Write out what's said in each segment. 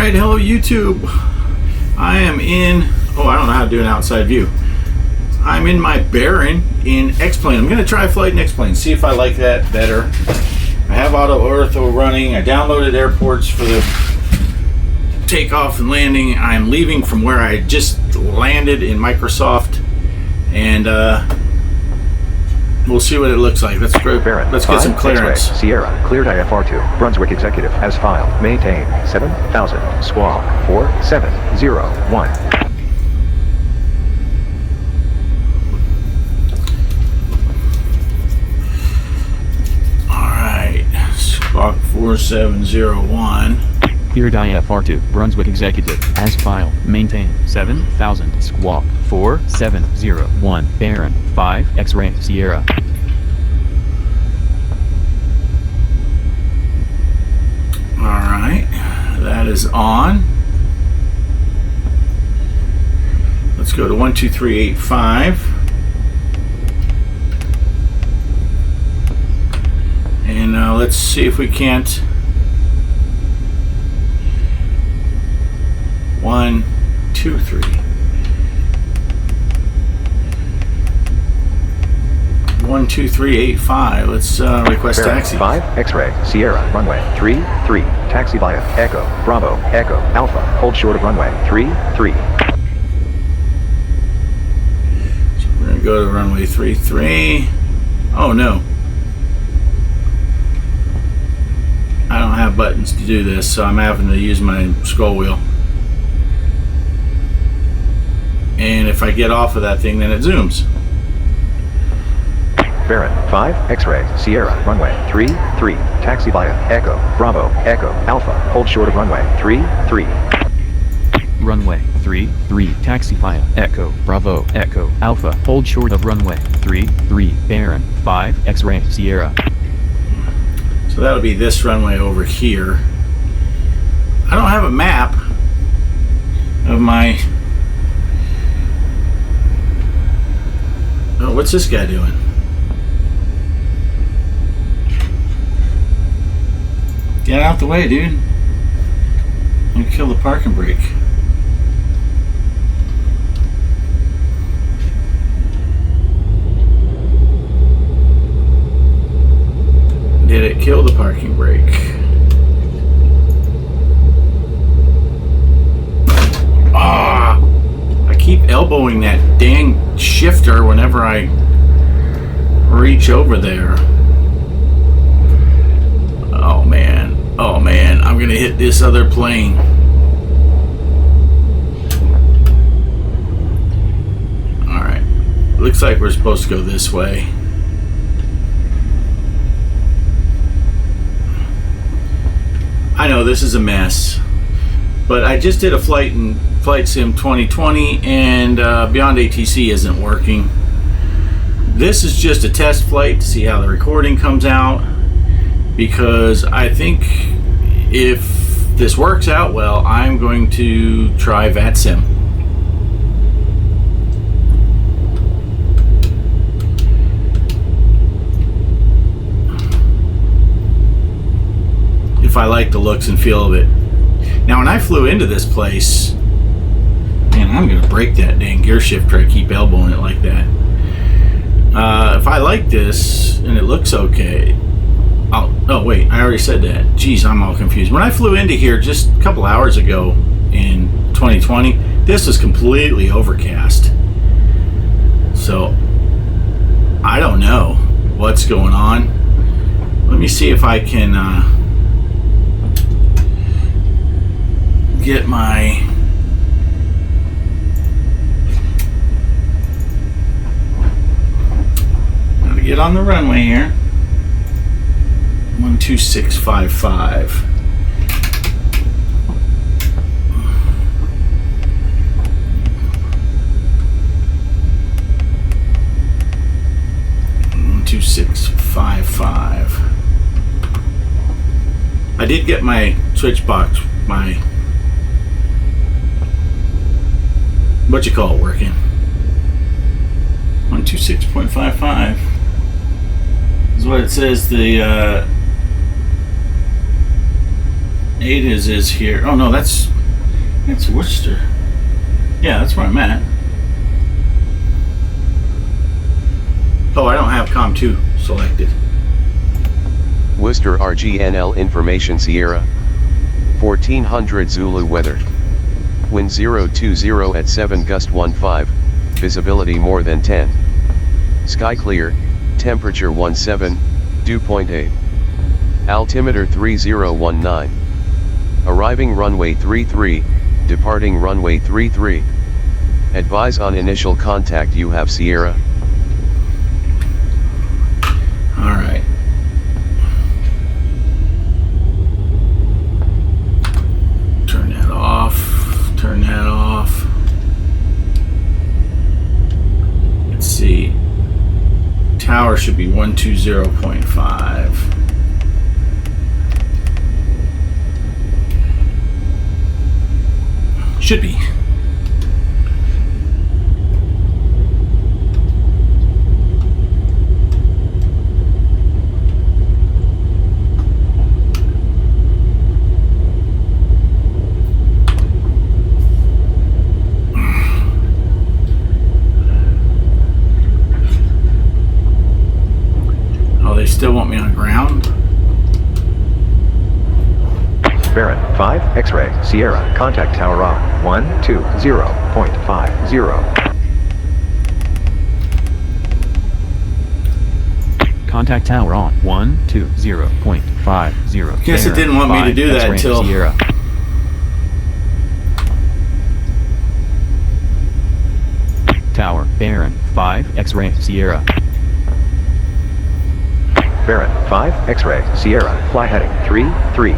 Alright, hello YouTube. I am in, I don't know how to do an outside view. I'm in my Baron in X-Plane. I'm going to try flight in X-Plane, see if I like that better. I have auto ortho running. I downloaded airports for the takeoff and landing. I'm leaving from where I just landed in Microsoft, and we'll see what it looks like. Let's go. Let's get some clearance. X-ray, Sierra, cleared IFR2, Brunswick Executive, as filed, maintain, 7000, squawk, 4701. Alright, squawk 4701. Cleared IFR2, Brunswick Executive, as filed, maintain, 7000, squawk, 4701, Baron, 5, X-ray, Sierra. Alright, that is on. Let's go to 12385. And let's see if we can't. 1, 2, 3. 12385. Let's request taxi. 5, X-ray, Sierra, runway, 33, taxi via Echo, Bravo, Echo, Alpha, hold short of runway, 33. So we're going to go to runway 33. Oh no. I don't have buttons to do this, so I'm having to use my scroll wheel. And if I get off of that thing, then it zooms. Baron, 5, X-ray, Sierra, runway, 33, taxi via Echo, Bravo, Echo, Alpha, hold short of runway, 33. Runway, 33, taxi via Echo, Bravo, Echo, Alpha, hold short of runway, 33, Baron, 5, X-ray, Sierra. So that'll be this runway over here. I don't have a map of my... Oh, what's this guy doing? Get out the way, dude. I'm gonna kill the parking brake. Did it kill the parking brake? Ah! I keep elbowing that dang shifter whenever I reach over there. Oh man, I'm gonna hit this other plane. Alright, looks like we're supposed to go this way. I know this is a mess, but I just did a flight in Flight Sim 2020 and Beyond ATC isn't working. This is just a test flight to see how the recording comes out, because I think if this works out well, I'm going to try VATSIM. If I like the looks and feel of it. Now when I flew into this place, man, I'm gonna break that dang gear shifter. I keep elbowing it like that. If I like this and it looks okay, oh wait, I already said that. Jeez, I'm all confused. When I flew into here just a couple hours ago in 2020, this was completely overcast. So I don't know what's going on. Let me see if I can get my get on the runway here. 12655. I did get my switch box, my what you call it, working. 126.55 is what it says. The 8 is here. Oh no, that's Worcester. Yeah, that's where I'm at. Oh, I don't have COM 2 selected. Worcester RGNL Information Sierra. 1400 Zulu weather. Wind 020 at 7, gust 15, visibility more than 10. Sky clear, temperature 17, dew point 8. Altimeter 3019. Arriving runway 33, departing runway 33. Advise on initial contact you have Sierra. Alright. Turn that off. Turn that off. Let's see. Tower should be 120.5. Should be. They still want me on ground? Baron 5 X-ray Sierra, contact tower on 120.50. Contact tower on 120.50. Guess it didn't want me to do that until Sierra. Tower Baron 5 X-ray Sierra. Baron 5 X-ray Sierra, fly heading 330,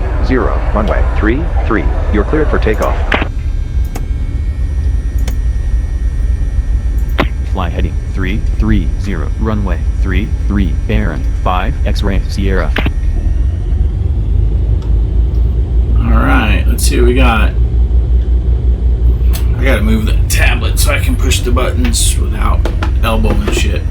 runway 33. You're cleared for takeoff. Fly heading 330, runway 33, Baron 5 X-ray Sierra. Alright, let's see what we got. I gotta move the tablet so I can push the buttons without elbowing shit.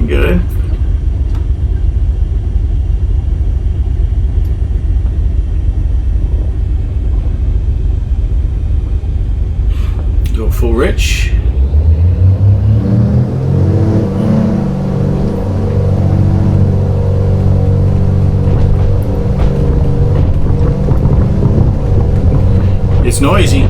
Good. Go full rich. It's noisy.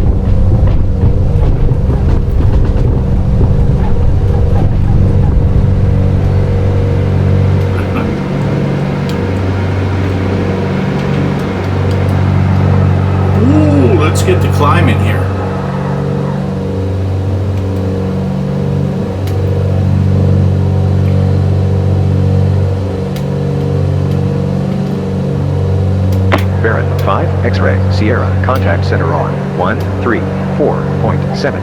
Let's get the climb in here. Baron 5 X-ray Sierra, contact center on 134.70.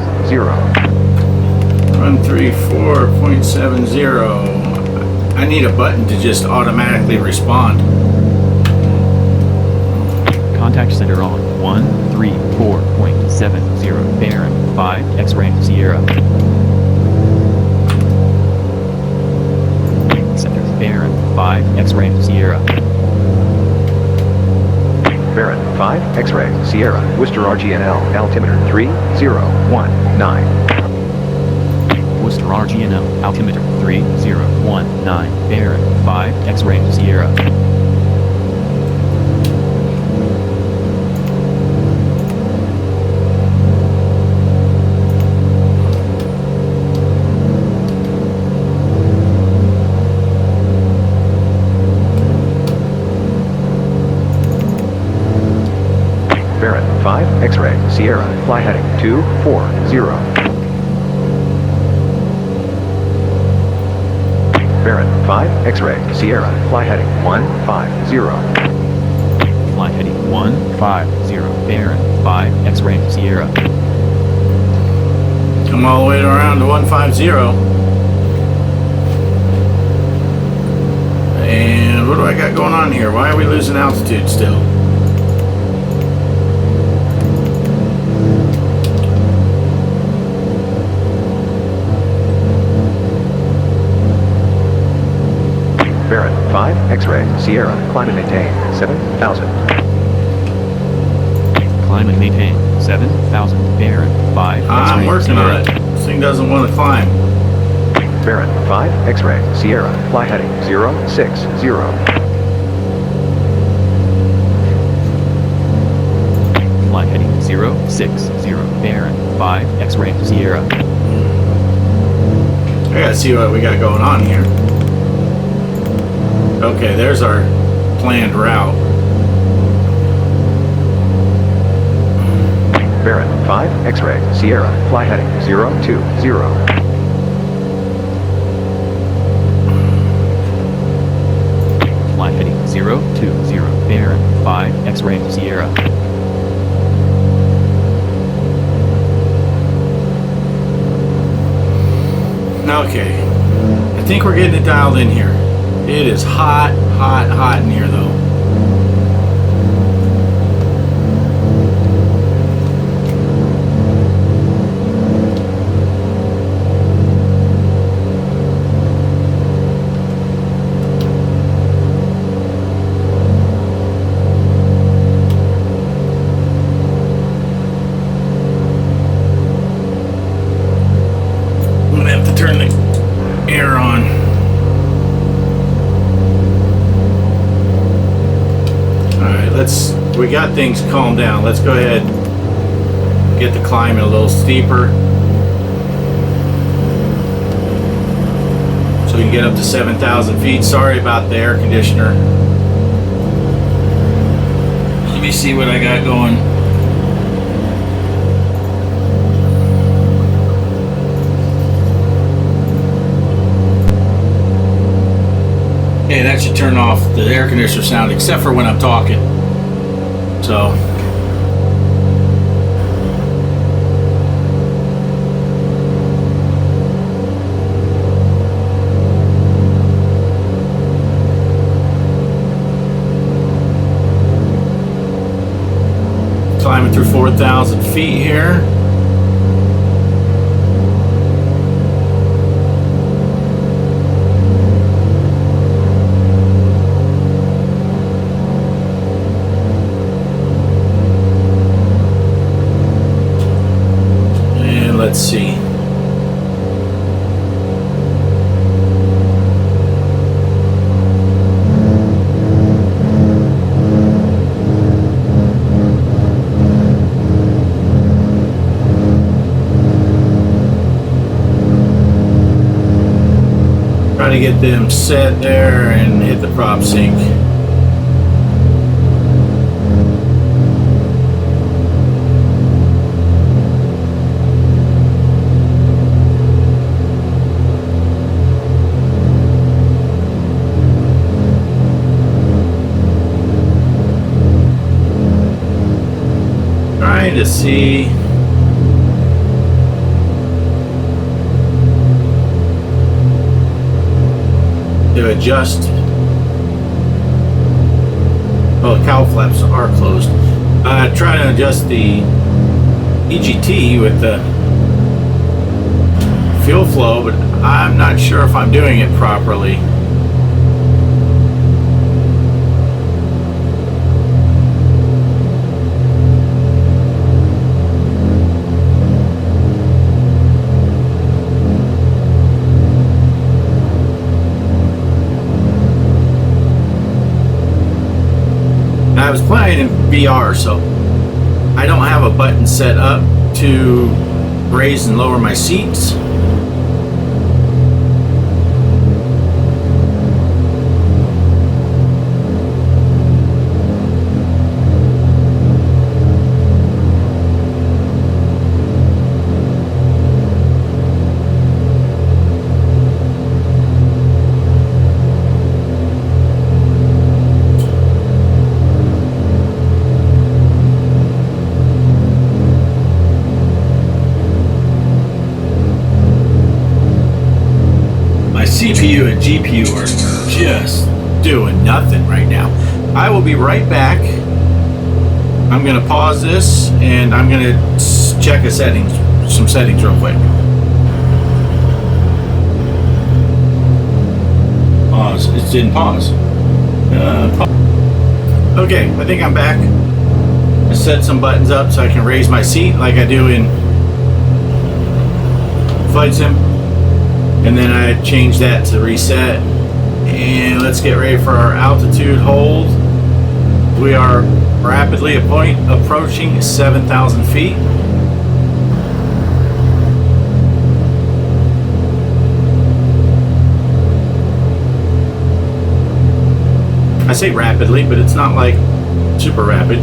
134.70. I need a button to just automatically respond. Contact center on 134.70, Baron 5 X-ray Sierra. Center Baron 5 X-ray Sierra. Baron 5 X-ray Sierra, Worcester RGNL, altimeter 3019. Worcester RGNL, altimeter 3019, Baron 5 X-ray Sierra. Baron 5 X-ray Sierra, fly heading 240. Baron 5 X-ray Sierra, fly heading 150. Fly heading 150, Baron 5 X-ray Sierra. Come all the way around to 150. what do I got going on here? Why are we losing altitude still? Baron 5, X-ray, Sierra, climb and maintain, 7,000. Climb and maintain 7,000. Baron 5. I'm X-ray, working Sierra. on it. This thing doesn't want to climb. Baron 5, X-ray, Sierra, fly heading 060. Fly heading 060. Baron 5. X-ray Sierra. I gotta see what we got going on here. Okay, there's our planned route. Baron 5, X-ray, Sierra, fly heading 020. Fly heading 020. Baron 5. X-ray Sierra. Okay, I think we're getting it dialed in here. It is hot, hot, hot in here though. I'm gonna have to turn the air on. We got things calmed down. Let's go ahead and get the climate a little steeper so we can get up to 7,000 feet. Sorry about the air conditioner. Let me see what I got going. Okay, that should turn off the air conditioner sound except for when I'm talking. So climbing through 4,000 feet here. Let's see. Try to get them set there and hit the prop sync. To see to adjust. Oh, the cowl flaps are closed. Try to adjust the EGT with the fuel flow, but I'm not sure if I'm doing it properly. I was playing in VR, so I don't have a button set up to raise and lower my seats. CPU and GPU are just doing nothing right now. I will be right back. I'm going to pause this and I'm going to check some settings real quick. Pause. It didn't pause. Okay, I think I'm back. I set some buttons up so I can raise my seat like I do in Flight Sim. And then I change that to reset. And let's get ready for our altitude hold. We are rapidly approaching 7,000 feet. I say rapidly, but it's not like super rapid.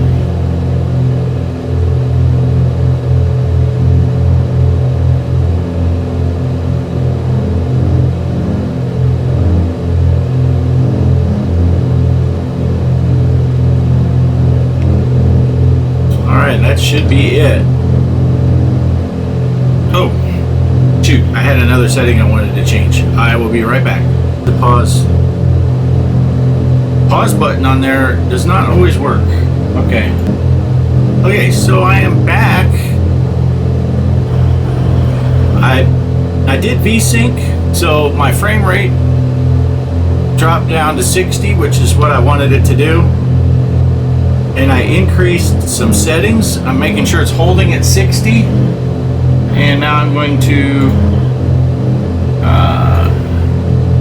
Alright, that should be it. Oh, shoot, I had another setting I wanted to change. I will be right back. The pause button on there does not always work. Okay, so I am back. I did VSync, so my frame rate dropped down to 60, which is what I wanted it to do. And I increased some settings. I'm making sure it's holding at 60. And now I'm going to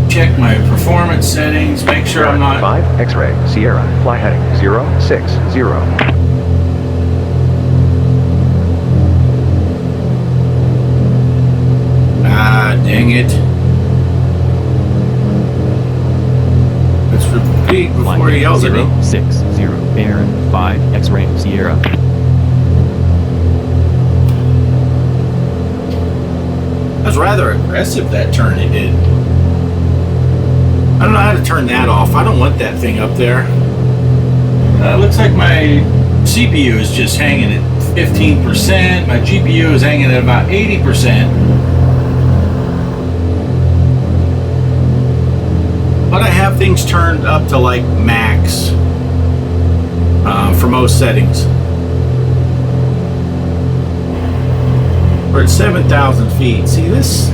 check my performance settings, make sure I'm not... 5 X-ray Sierra, fly heading 060. Ah, dang it. Let's repeat before he yells at me. 60 Baron 5 X-ray Sierra. That was rather aggressive, that turn it did. I don't know how to turn that off. I don't want that thing up there. Looks like my CPU is just hanging at 15%. My GPU is hanging at about 80%. But I have things turned up to like max for most settings. We're at 7,000 feet. See this?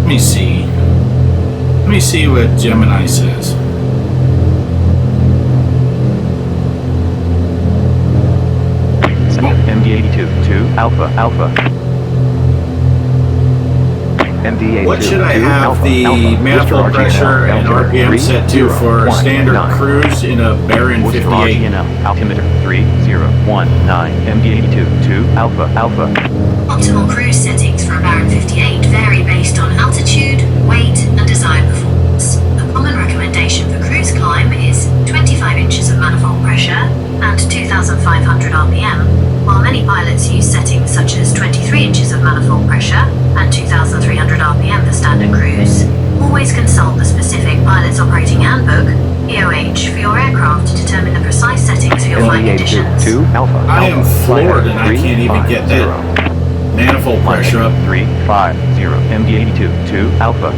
Let me see what Gemini says. MD82 2 Alpha. MD82 What should I 2 have Alpha, the Alpha. manifold Worcester pressure RGNL, and altimeter RPM set to for 3019. standard cruise in a Baron Worcester 58? RGNL, altimeter 3019. MD82 2 Alpha. Optimal cruise settings for a Baron 58 vary based on altitude, weight, and desired performance. A common recommendation for cruise climb is 25 inches of manifold pressure and 2,500 RPM, while many pilots use settings such as 23 inches of manifold pressure and 2,300 RPM for standard cruise. Always consult the specific Pilot's Operating Handbook, POH, for your aircraft to determine the precise settings for your flight MD82 conditions. 2 Alpha. I am Fly floored heading and I can't even get that 350. manifold pressure up. 350 MD82 2 Alpha.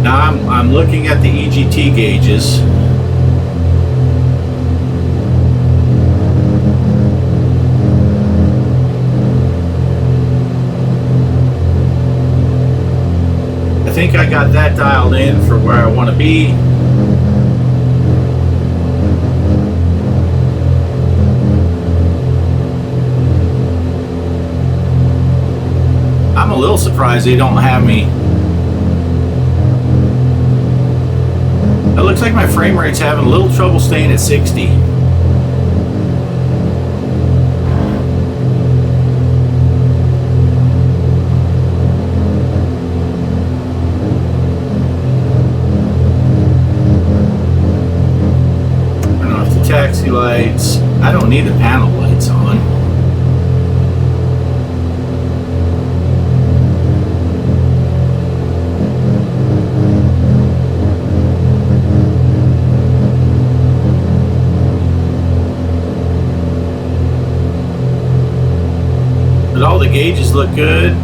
Now I'm looking at the EGT gauges. I think I got that dialed in for where I want to be. I'm a little surprised they don't have me. It looks like my frame rate's having a little trouble staying at 60. Turn off the taxi lights. I don't need the panel lights on. All the gauges look good.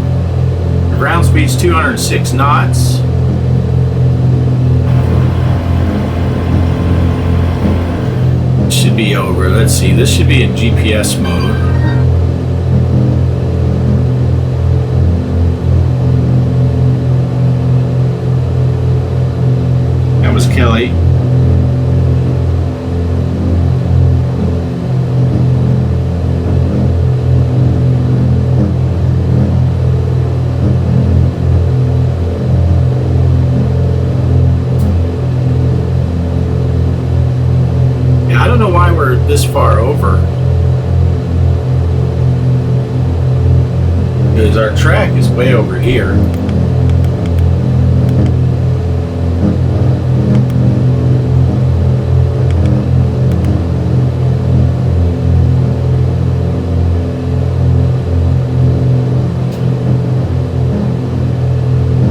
Ground speed's 206 knots. Should be over. Let's see. This should be in GPS mode. That was Kelly. I don't know why we're this far over. Because our track is way over here.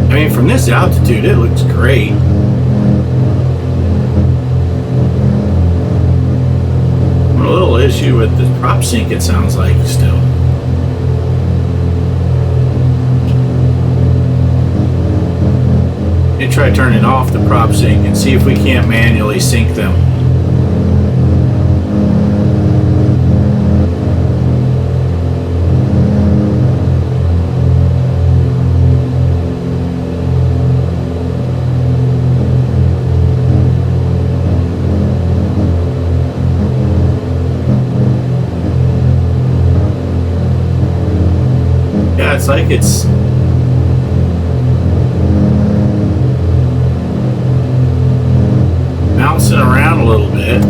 I mean, from this altitude, it looks great. A little issue with the prop sync, it sounds like, still. You try turning off the prop sync and see if we can't manually sync them. It's like it's bouncing around a little bit.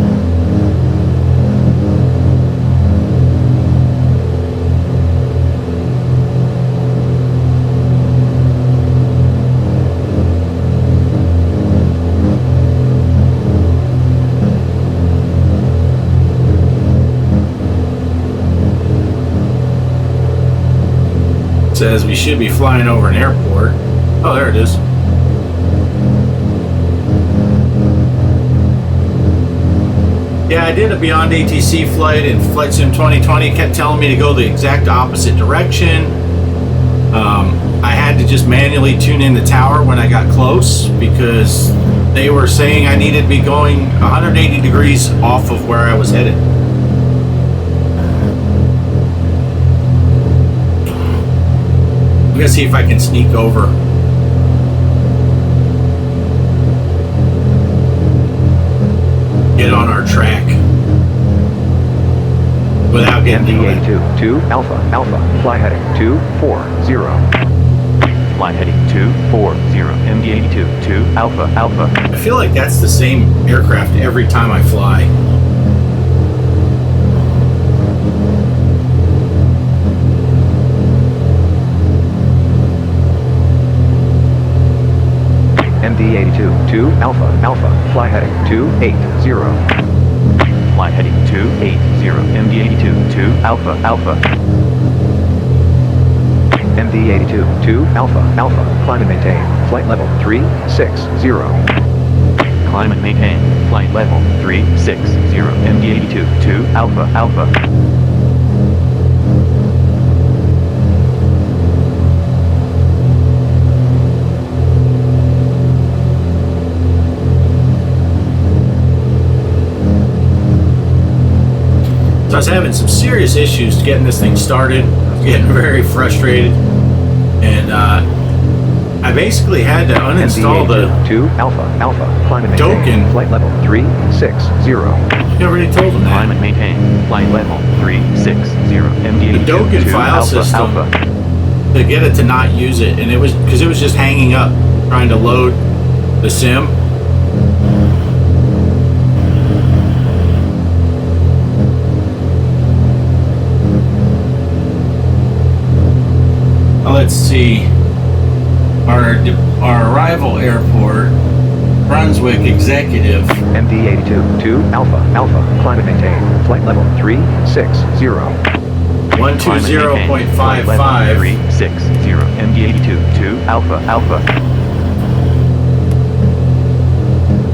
Says we should be flying over an airport. Oh, there it is. Yeah, I did a Beyond ATC flight in Flight Sim 2020. It kept telling me to go the exact opposite direction. I had to just manually tune in the tower when I got close because they were saying I needed to be going 180 degrees off of where I was headed. I'm gonna see if I can sneak over. Get on our track without getting MD82 2 Alpha Alpha, fly heading 240. Fly heading 240, MD82 2 Alpha Alpha. I feel like that's the same aircraft every time I fly. MD82 2 Alpha Alpha, fly heading 280. Fly heading 280, MD82 2 Alpha Alpha. MD82 2 Alpha Alpha, climb and maintain, flight level 360. Climb and maintain, flight level 360, MD82 2 Alpha Alpha. So I was having some serious issues getting this thing started. I was getting very frustrated, and I basically had to uninstall the 2 Alpha Alpha, climb and maintain, token. flight level 360. I already told them Climb that. and maintain, flight level 360, MD82 The token 2 file Alpha system Alpha. to get it to not use it, and it was because it was just hanging up trying to load the sim. Let's see, our arrival airport, Brunswick Executive. MD82 2 Alpha Alpha, climb and maintain, flight level 360. 120.55. 360, MD82 2 Alpha Alpha.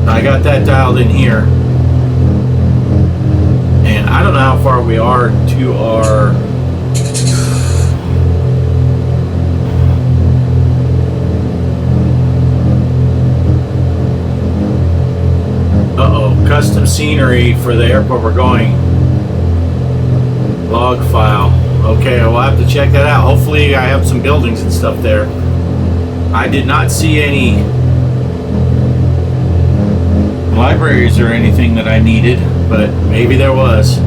I got that dialed in here, and I don't know how far we are to our custom scenery for the airport we're going. Log file. Okay, we'll have to check that out. Hopefully I have some buildings and stuff there. I did not see any libraries or anything that I needed, but maybe there was.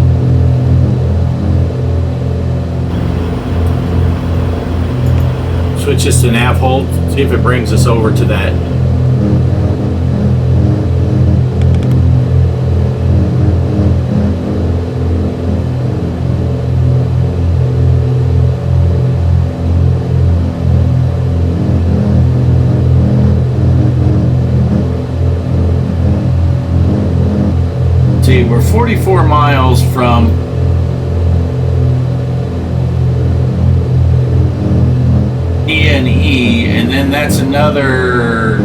Switch this to nav hold, see if it brings us over to that. See, we're 44 miles from E&E, and then that's another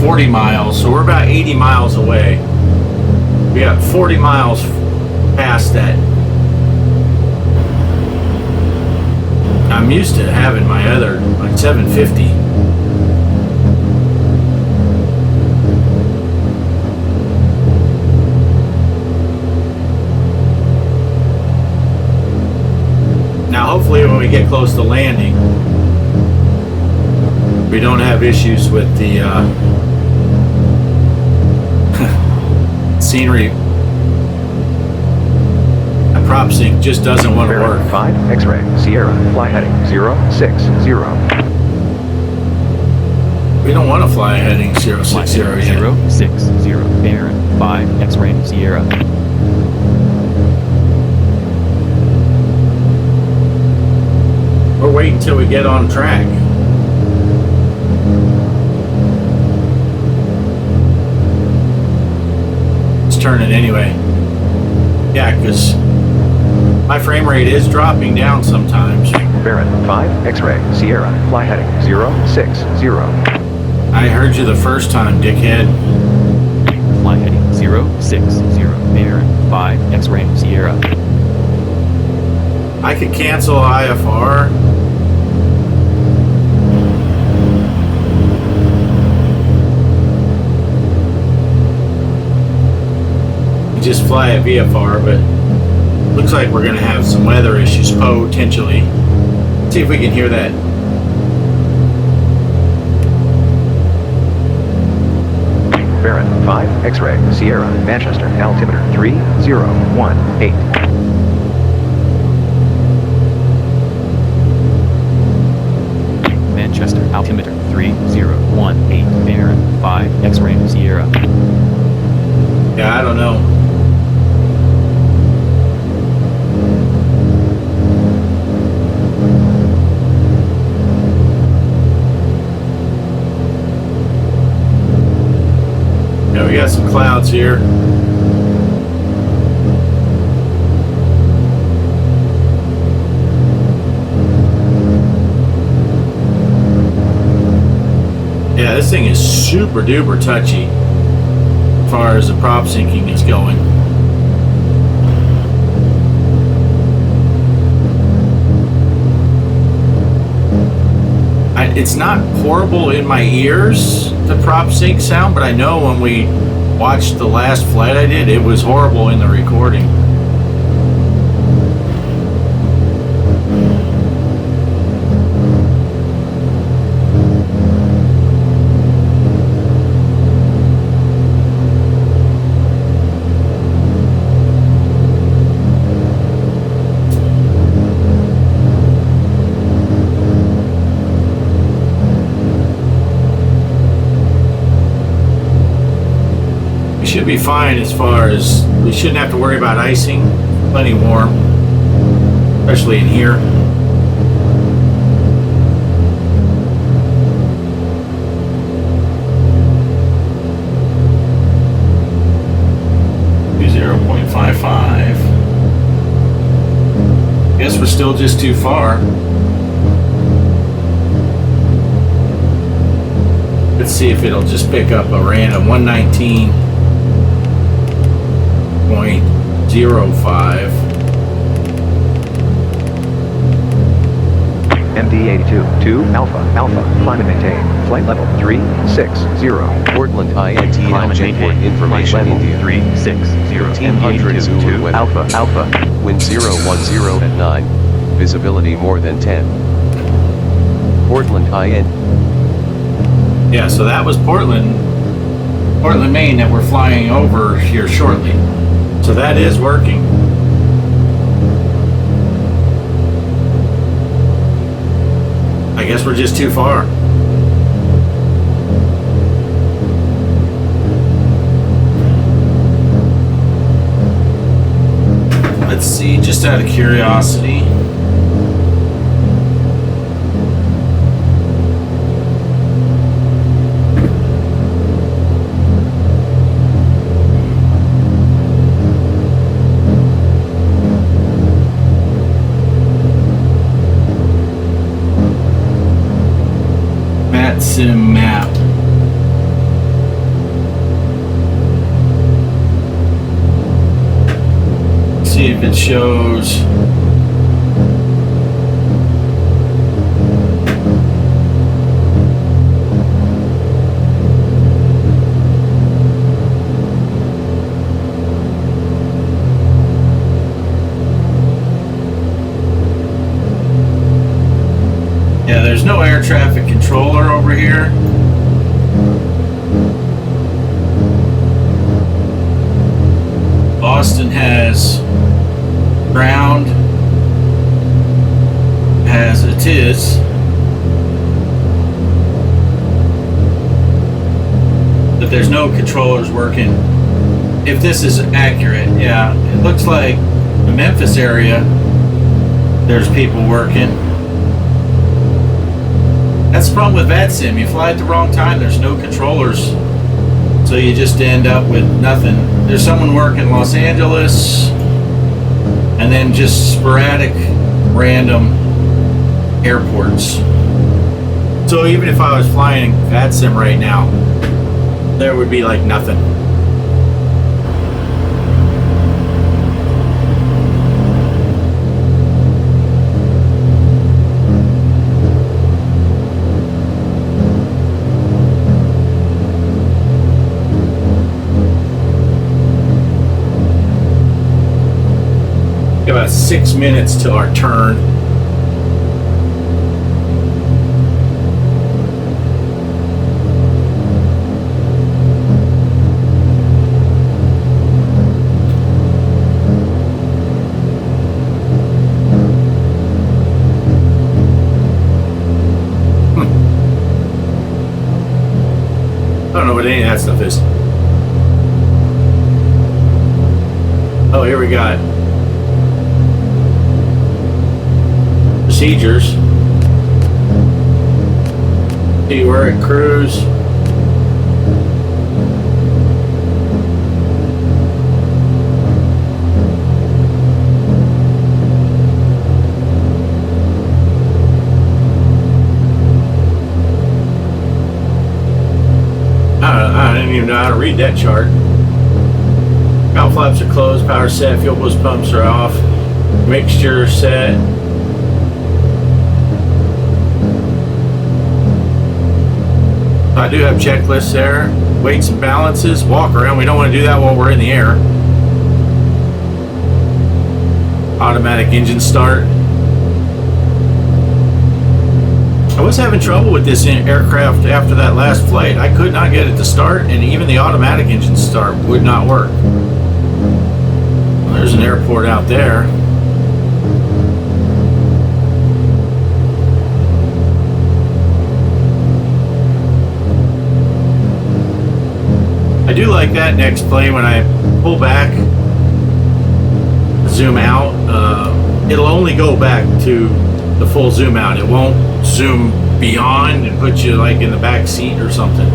40 miles, so we're about 80 miles away. We got 40 miles past that. I'm used to having my other, like 750. Now hopefully when we get close to landing, we don't have issues with the scenery. The prop sync just doesn't want to work. 5 X-ray Sierra, fly heading 060. We don't want to fly heading 060 Flight yet. 060, Baron, 5 X-ray Sierra. We're waiting until we get on track. It's turning anyway. Yeah, because my frame rate is dropping down sometimes. Baron, 5 X-ray Sierra, fly heading 060. I heard you the first time, dickhead. Flight heading 060, Baron, 5 X-ray Sierra. I could cancel IFR. Just fly at VFR, but looks like we're gonna have some weather issues potentially. See if we can hear that. Baron, 5 X-ray Sierra, Manchester, altimeter 3018. Manchester, altimeter 3018, Baron, 5 X-ray Sierra. Yeah, I don't know. Yeah, we got some clouds here. Yeah, this thing is super duper touchy as far as the prop syncing is going. It's not horrible in my ears, the prop sync sound, but I know when we watched the last flight I did, it was horrible in the recording. Should be fine as far as we shouldn't have to worry about icing. Plenty warm, especially in here. Do 0.55. Guess we're still just too far. Let's see if it'll just pick up a random 119.05. MD82, 2 Alpha, Alpha, climb and maintain, flight level 360. Portland Climb and INTL Jetport maintain. Information Flight level India. 360. 1500 Zulu MD82, weather. Alpha, Alpha. Wind 010 at 9, visibility more than 10. Portland IN. Yeah, so that was Portland, Maine that we're flying over here shortly. So that is working. I guess we're just too far. Let's see, just out of curiosity. Sim map. See if it shows. Yeah, there's no air traffic controller over here. Boston has ground as it is. But there's no controllers working. If this is accurate, yeah, it looks like the Memphis area, there's people working. That's the problem with VATSIM. You fly at the wrong time, there's no controllers. So you just end up with nothing. There's someone working in Los Angeles, and then just sporadic, random airports. So even if I was flying VATSIM right now, there would be like nothing. About 6 minutes till our turn. I don't know what any of that stuff is. Oh, here we got procedures. See, we're at cruise. I didn't even know how to read that chart. Valve flaps are closed, power set, fuel boost pumps are off, mixture set. I do have checklists there. Weights and balances, walk around. We don't want to do that while we're in the air. Automatic engine start. I was having trouble with this aircraft after that last flight. I could not get it to start, and even the automatic engine start would not work. Well, there's an airport out there. I do like that next plane when I pull back, zoom out, it'll only go back to the full zoom out. It won't zoom beyond and put you like in the back seat or something.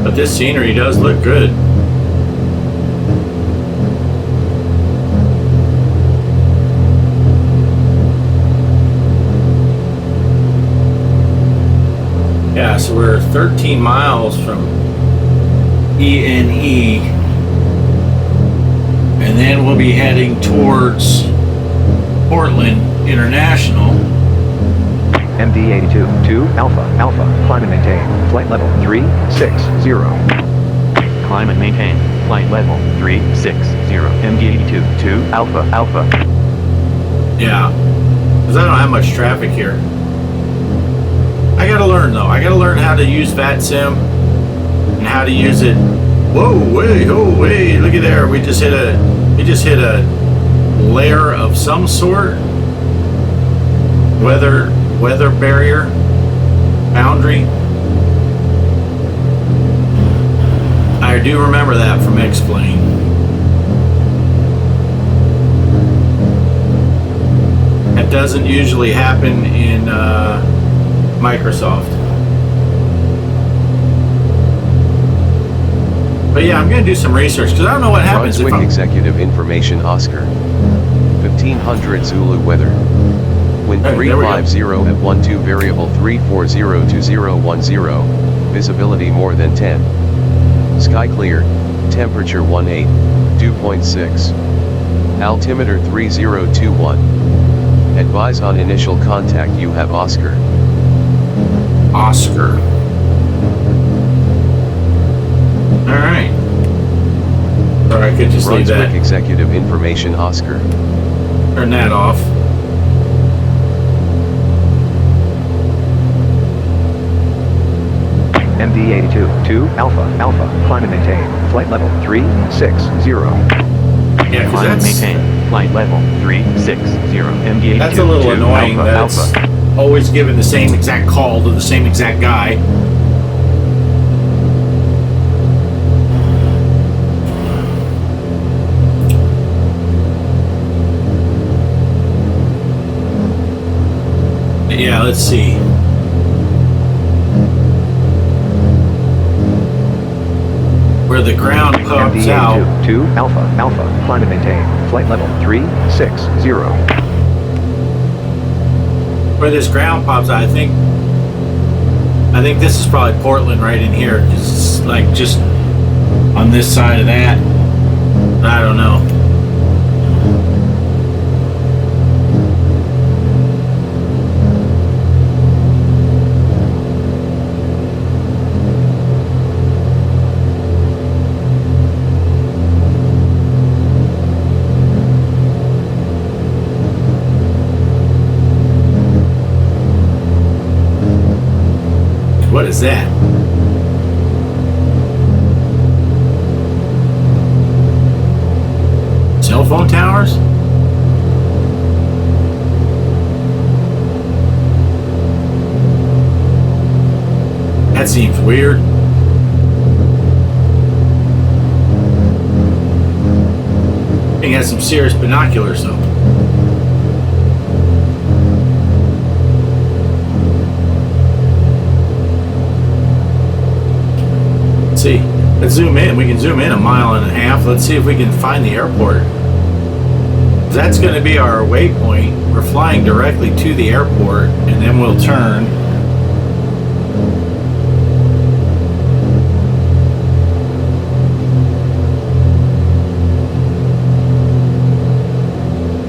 But this scenery does look good. Yeah, so we're 13 miles from ENE. And then we'll be heading towards Portland International. MD82, 2 Alpha, Alpha, climb and maintain, flight level 360. Climb and maintain. Flight level 360. MD82, 2 Alpha, Alpha. Yeah, because I don't have much traffic here. I gotta learn though. I gotta learn how to use VATSIM and how to use it. Whoa, wait, oh, wait! Look at there. We just hit a layer of some sort. Weather barrier, boundary. I do remember that from X-Plane. That doesn't usually happen in Microsoft. But yeah, I'm going to do some research because I don't know what happens if Brunswick I'm... Executive Information Oscar. 1500 Zulu weather. Wind Hey, there we go. 350 at 12 variable 3402010. Visibility more than 10. Sky clear. Temperature 18. Dew point 6. Altimeter 3021. Advise on initial contact you have Oscar. Oscar. Alright. Or I could just leave Brunswick that. Executive Information Oscar. Turn that off. MD82, 2 Alpha, Alpha, climb and maintain, flight level 360. Yeah, because Climb and that's... maintain. Flight level 360. MD82, That's a little 2 annoying Alpha, that it's Alpha. always giving the same exact call to the same exact guy. Yeah, let's see. Where the ground pops out. MD82, 2 Alpha, Alpha, climb and maintain, flight level 360. Where this ground pops out, I think this is probably Portland right in here. It's like just on this side of that. I don't know. What is that? Cell phone towers? That seems weird. He has some serious binoculars though. See, let's zoom in. We can zoom in 1.5 miles. Let's see if we can find the airport. That's going to be our waypoint. We're flying directly to the airport, and then we'll turn.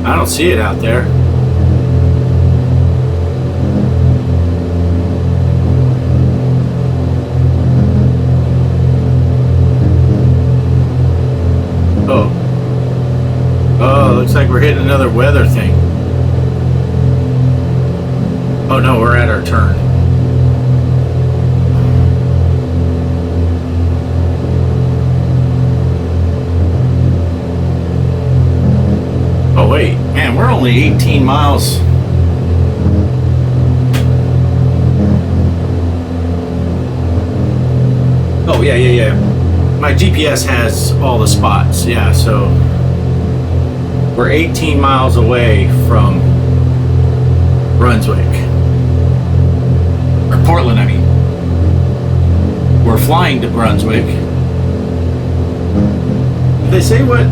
I don't see it out there. Oh, looks like we're hitting another weather thing. Oh no, we're at our turn. Oh wait, man, we're only 18 miles. Oh yeah. My GPS has all the spots, yeah, so we're 18 miles away from Brunswick. Or Portland, I mean. We're flying to Brunswick. Did they say what?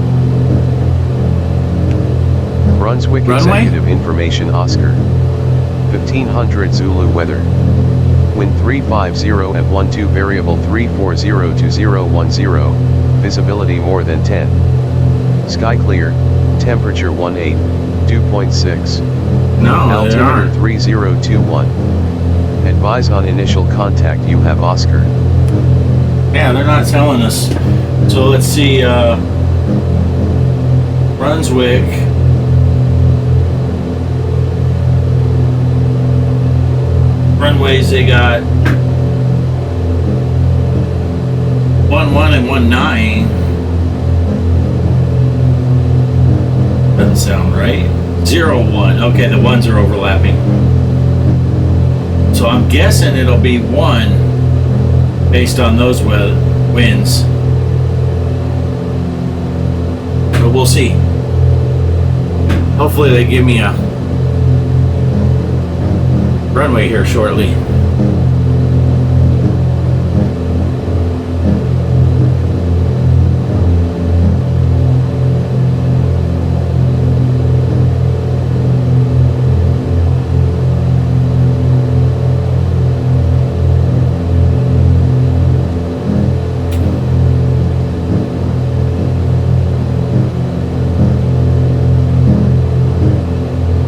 Brunswick Runway? Executive Information Oscar. 1500 Zulu weather. Wind 350 at 12 variable 3402010. Visibility more than 10. Sky clear, temperature 18, dew point 6. No, they Altimeter aren't. 3021. Advise on initial contact you have Oscar. Yeah, they're not telling us. So let's see, Brunswick. Runways, they got 11 and 19. Doesn't sound right. 01. Okay, the ones are overlapping. So I'm guessing it'll be 1 based on those winds. But we'll see. Hopefully they give me a runway here shortly.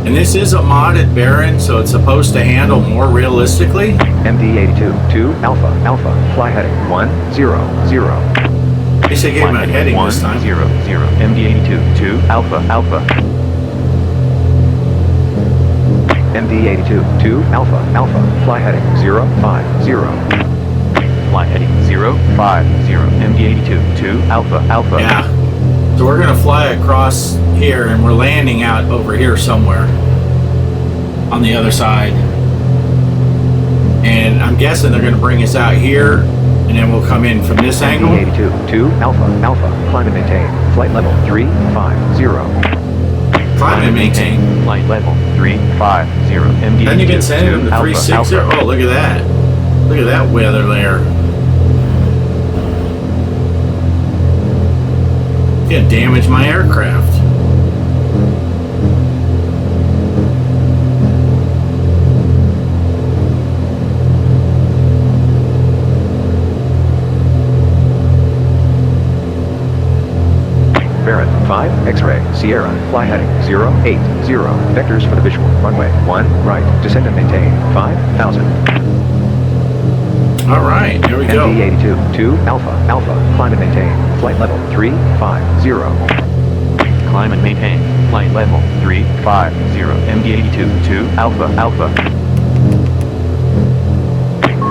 And this is a modded Baron, so it's supposed to handle more realistically. MD82 2 Alpha Alpha fly heading 100. At least they gave him a heading this time. 100. MD82 2 Alpha Alpha. MD82 2 Alpha Alpha fly heading 050. Fly heading 050. MD82 2 Alpha Alpha. Yeah. So we're gonna fly across here, and we're landing out over here somewhere on the other side. And I'm guessing they're gonna bring us out here, and then we'll come in from this angle. MD82 2 Alpha Alpha climb and maintain flight level 350. Climb and maintain. Flight level 350. MD82 Then you can send him to Alpha 360. Alpha. Oh, look at that. Look at that weather layer. Gonna damage my aircraft. Baron 5 X-ray Sierra fly heading 080. Vectors for the visual runway 1 right descend and maintain 5000. All right, here we go. MD82 2 Alpha Alpha climb and maintain flight level 350. Climb and maintain. Flight level 350. MD82 2 Alpha Alpha.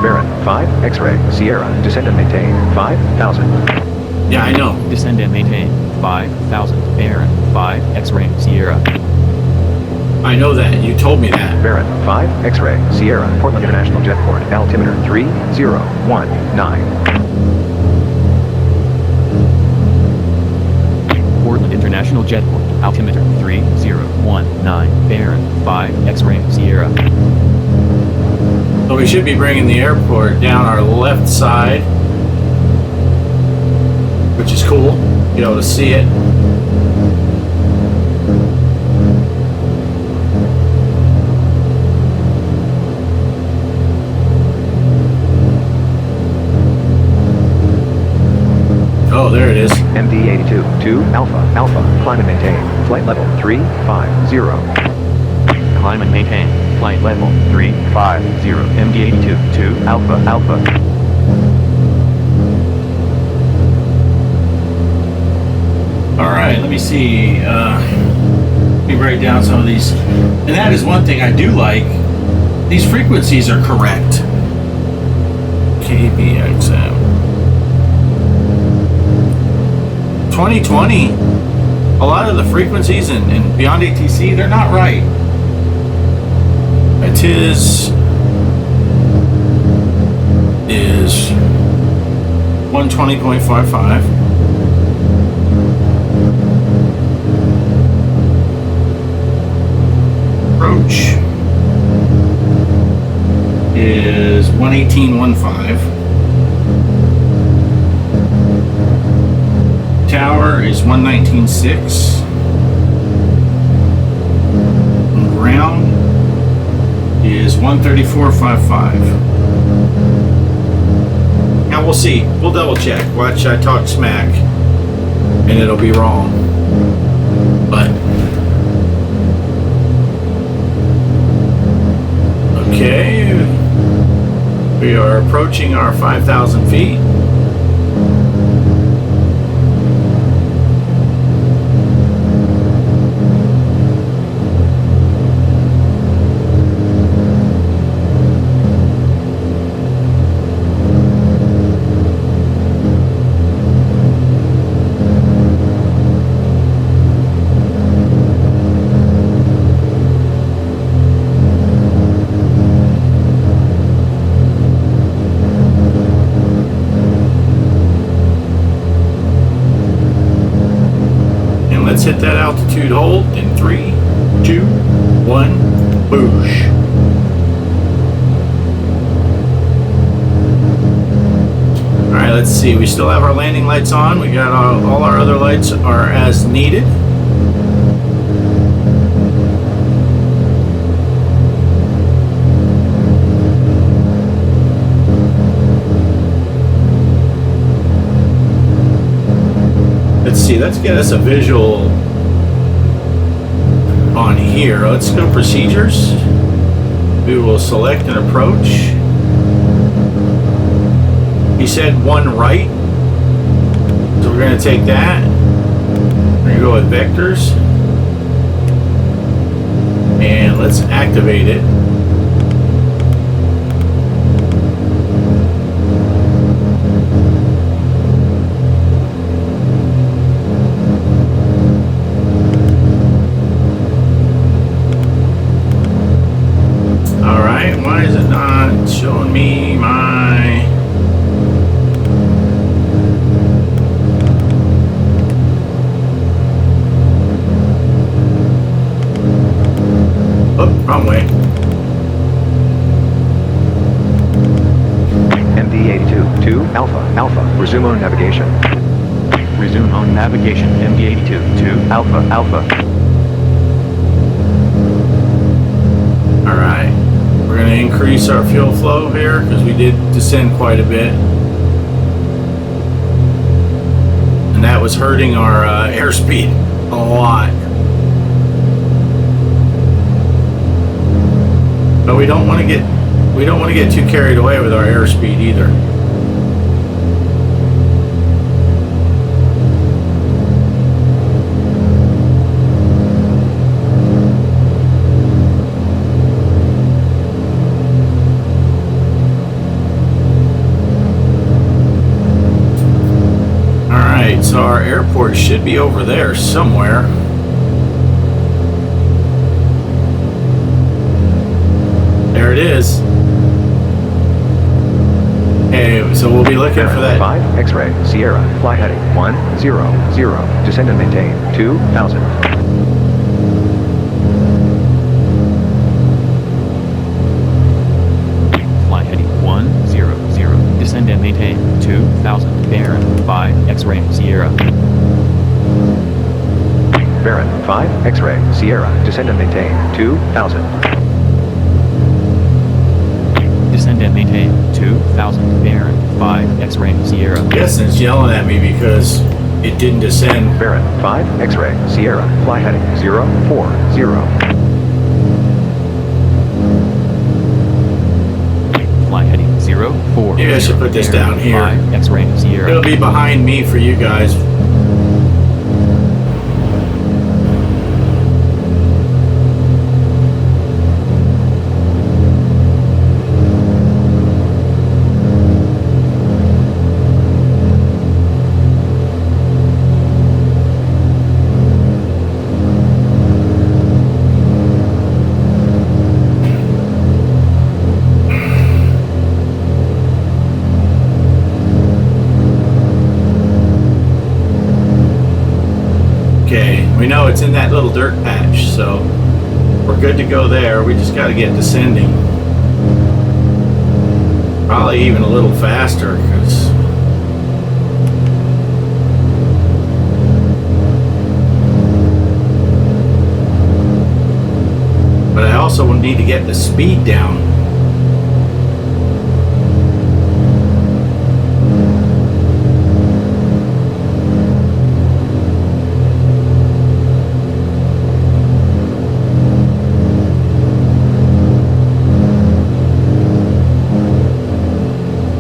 Baron 5 X-ray Sierra descend and maintain 5000. Yeah, I know. Descend and maintain 5000. Baron 5 X-ray Sierra. I know that. You told me that. Baron 5 X-ray Sierra Portland International Jetport altimeter 3019. Portland International Jetport, altimeter 3019, Baron 5 X-ray Sierra. So we should be bringing the airport down our left side, which is cool. Be able to see it. Oh, there it is. MD82 2 Alpha Alpha climb and maintain flight level 350. Climb and maintain. Flight level 350. MD82 2 Alpha Alpha. All right, let me see. Let me write down some of these. And that is one thing I do like. These frequencies are correct. KBXM. 2020, a lot of the frequencies and beyond ATC, they're not right. It is 120.55. Approach is 118.15. Tower is 119.6. Ground is 134.55. Now we'll see. We'll double check. Watch, I talk smack, and it'll be wrong. But okay, we are approaching our 5,000 feet. Let's hit that altitude hold in 3, 2, 1, boosh. Alright, let's see. We still have our landing lights on. We got all our other lights are as needed. Let's see, let's get us a visual on here. Let's go procedures. We will select an approach. He said one right, so we're going to take that. We're going to go with vectors. And let's activate it. Why is it not showing me my... Oh, wrong way. MD82, 2, Alpha, resume on navigation. Resume on navigation. MD82 2 Alpha. Alright. We're going to increase our fuel flow here because we did descend quite a bit. And that was hurting our airspeed a lot. But we don't want to get too carried away with our airspeed either. So our airport should be over there somewhere. There it is. Okay, so we'll be looking for that. 5 X-ray Sierra, fly heading 100, descend and maintain 2,000. Fly heading 100, descend and maintain 2,000. Baron 5 X-ray Sierra. Baron 5 X-ray Sierra, descend and maintain 2,000. Descend and maintain 2,000. Baron 5 X-ray Sierra. I'm guessing it's yelling at me because it didn't descend. Baron 5 X-ray Sierra, fly heading 040. Fly heading 040. Maybe I should put this down here. 5 X-ray Sierra. It'll be behind me for you guys. We know it's in that little dirt patch, so we're good to go there. We just got to get descending. Probably even a little faster, because but I also need to get the speed down.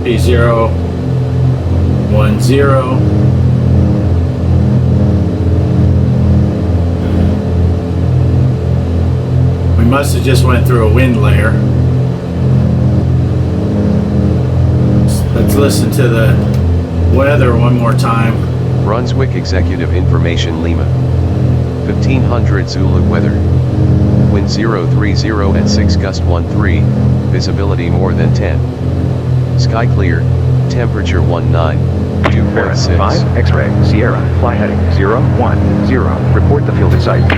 P010. We must have just went through a wind layer. Let's listen to the weather one more time. Brunswick Executive Information Lima. 1500 Zulu weather. Wind 030 at 6 gust 13, visibility more than 10. Sky clear, temperature 19, dew point Baron 6. 5 X-ray Sierra, fly heading 010, report the field in sight.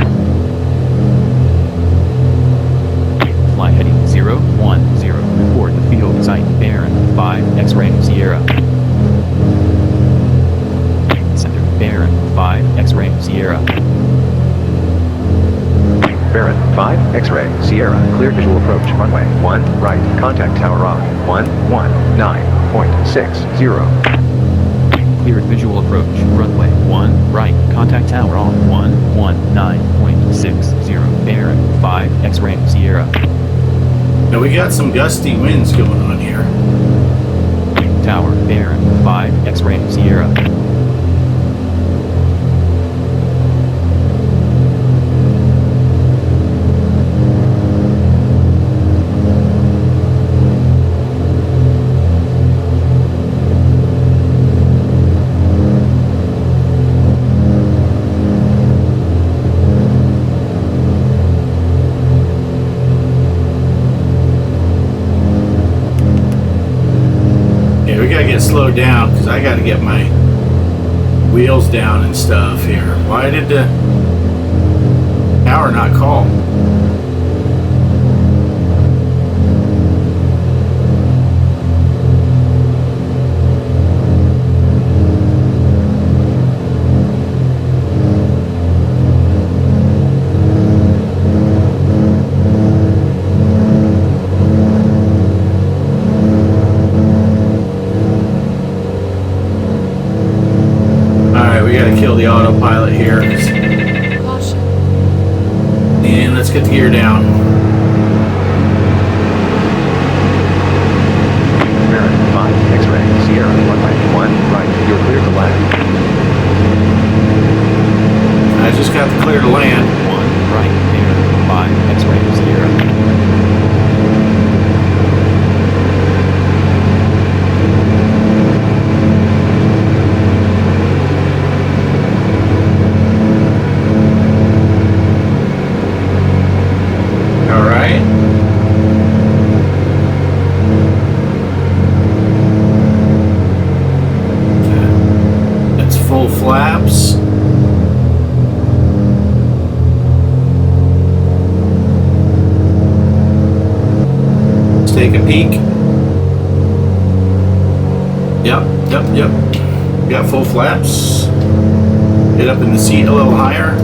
Fly heading 010. Report the field site. Baron 5 X-ray Sierra. Center. Baron 5 X-ray Sierra. Baron 5 X-ray Sierra, clear visual approach, runway 1 right, contact tower on 119.60. Cleared visual approach. Runway 1 right. Contact tower on 119.60. Baron 5 X-ray Sierra. Now we got some gusty winds going on here. Tower. Baron 5 X-ray Sierra. Slow down because I got to get my wheels down and stuff here. Why did the tower not call? Kill the autopilot here. Caution. And let's get the gear down. Baron 5 X-ray Sierra, runway 1 right, you're clear to land. I just got the clear to land. 1 right. Baron 5 X-ray Sierra. Flaps. Let's take a peek. Yep. Got full flaps. Get up in the seat a little higher.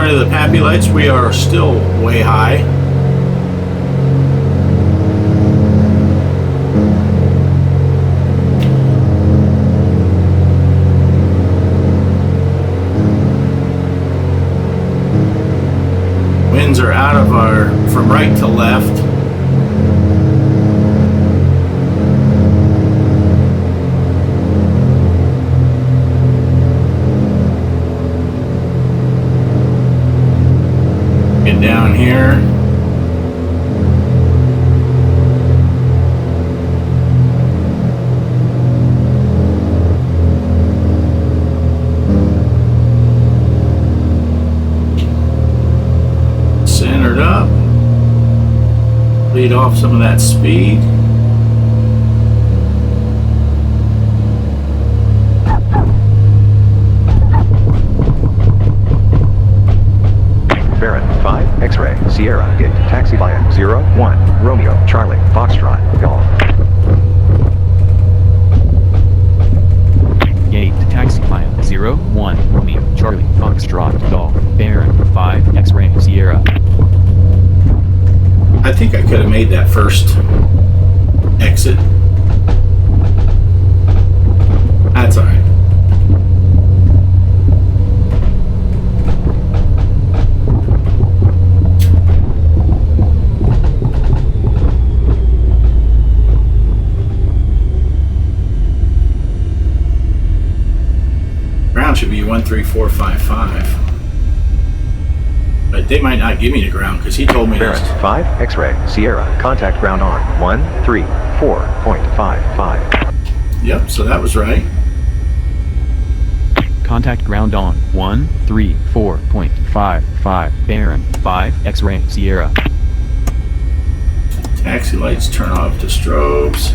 The PAPI lights, we are still way high. Winds are out of our, from right to left. Down here. Centered up. Lead off some of that speed. Baron 5 X-ray Sierra, gate, taxi via 01, Romeo, Charlie, Foxtrot, Golf. Gate taxi via 01, Romeo, Charlie, Foxtrot, Golf. Baron 5 X-ray Sierra. I think I could have made that first exit. That's all right. Ground should be 13455. But they might not give me the ground because he told me Barrett, this. 5, X-ray, Sierra, contact ground on 134.55. Yep, so that was right. Contact ground on 134.55. Baron 5 X-ray Sierra. Taxi lights turn off the strobes.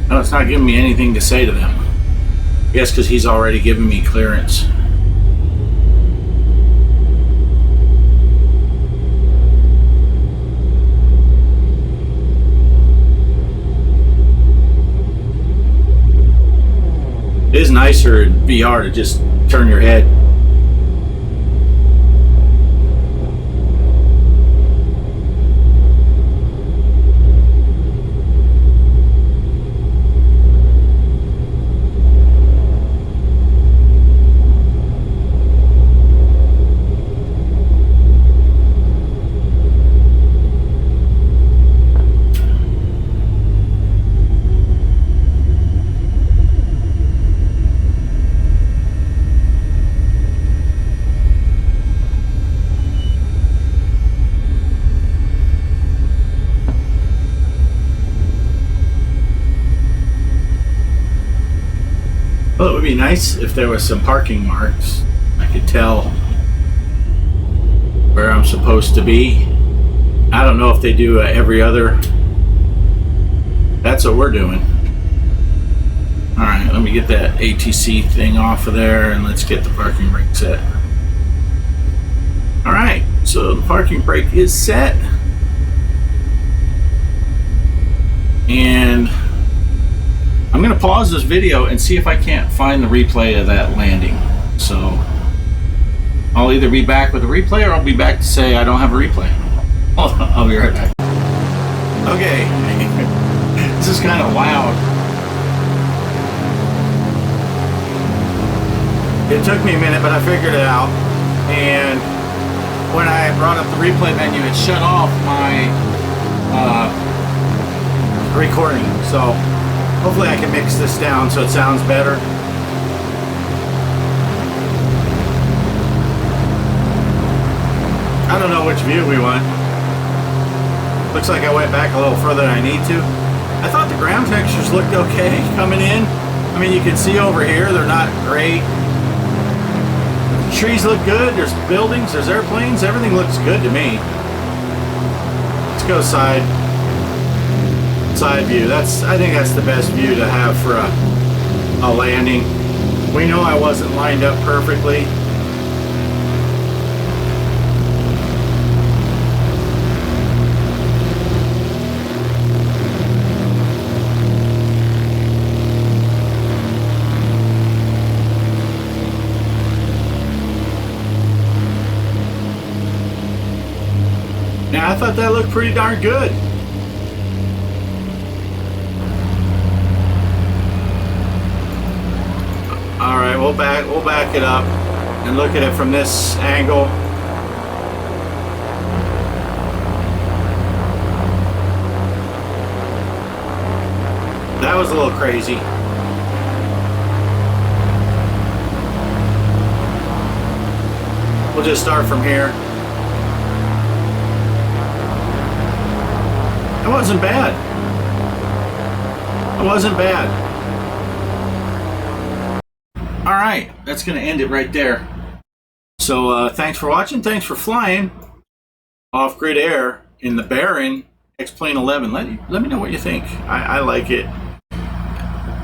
No, it's not giving me anything to say to them. I guess because he's already given me clearance. It is nicer in VR to just turn your head. Well, it would be nice if there was some parking marks. I could tell where I'm supposed to be. I don't know if they do every other. That's what we're doing. All right, let me get that ATC thing off of there and let's get the parking brake set. All right, so the parking brake is set. And I'm going to pause this video and see if I can't find the replay of that landing. So I'll either be back with a replay or I'll be back to say I don't have a replay. I'll be right back. Okay, this is kind of loud. It took me a minute, but I figured it out. And when I brought up the replay menu, it shut off my recording. So hopefully I can mix this down so it sounds better. I don't know which view we want. Looks like I went back a little further than I need to. I thought the ground textures looked okay coming in. I mean, you can see over here, they're not great. The trees look good, there's buildings, there's airplanes, everything looks good to me. Let's go side view. I think that's the best view to have for a landing. We know I wasn't lined up perfectly. Now I thought that looked pretty darn good. All right, we'll back it up and look at it from this angle. That was a little crazy. We'll just start from here. It wasn't bad. It wasn't bad. All right, that's going to end it right there. So thanks for watching. Thanks for flying off-grid air in the Baron XP11. Let me know what you think. I like it.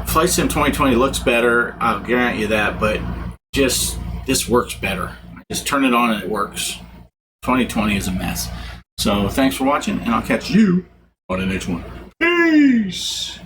Flight Sim 2020 looks better. I'll grant you that, but just this works better. I just turn it on and it works. 2020 is a mess. So thanks for watching, and I'll catch you on the next one. Peace.